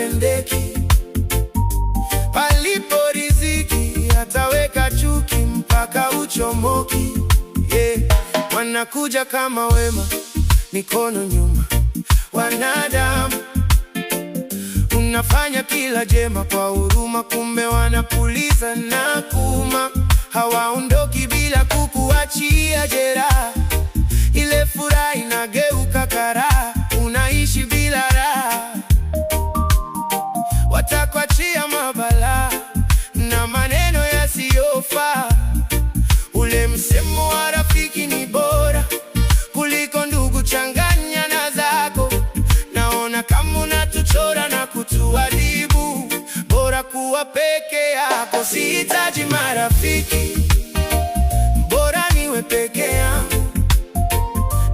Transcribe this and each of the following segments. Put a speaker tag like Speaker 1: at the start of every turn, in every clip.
Speaker 1: hapendeki. Palipo riziki ataweka chuki mpaka uchomoki. Wanakuja kama wema, mikono nyuma. Wanadamu unafanya kila jema kwa huruma, kumbe wanapuliza na kuuma. Hawaondoki bila kukuachia jeraha, ile furaha inageuka karaha, unaishi bila raha. Watakuachia mabalaa na maneno yasiyofaa. Ule msemo wa rafiki ni bora kuliko ndugu, changanya na zako. Naona kama unatuchora na kutuadhibu, bora kuwa peke yako. Sihitaji marafiki, bora niwe peke yangu.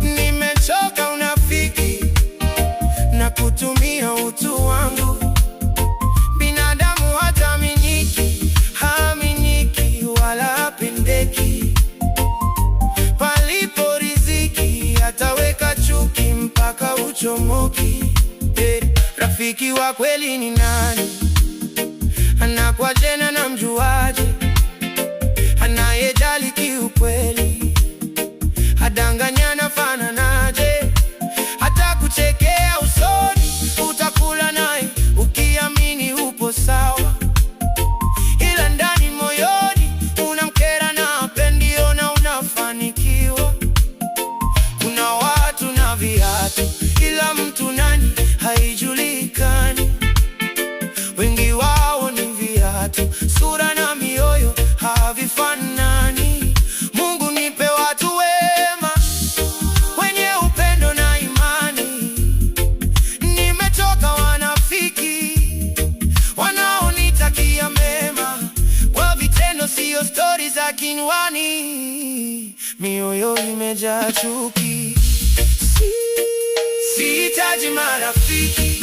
Speaker 1: Nimechoka unafiki na kutumia utu wangu. Binadamu hataaminiki, haaminiki wala hapendeki. Palipo riziki ataweka chuki mpaka uchomoki. Rafiki wa kweli ni nani? Anakuaje na namjuaje? Anayejali kiukweli, hadanganya na fananaje? Hata kuchekea usoni, utakula naye ukiamini upo sawa, ila ndani moyoni unamkera na hapendi ona unafanikiwa. Kuna watu na viatu, ila mtu nani haijulikani. Wengi wao ni viatu, sura na mioyo havifanani. Mungu nipe watu wema, wenye upendo na imani. Nimechoka wanafiki, wanaonitakia mema kwa vitendo, sio stori za kinwani. Mioyo imejaa chuki. Sihitaji marafiki,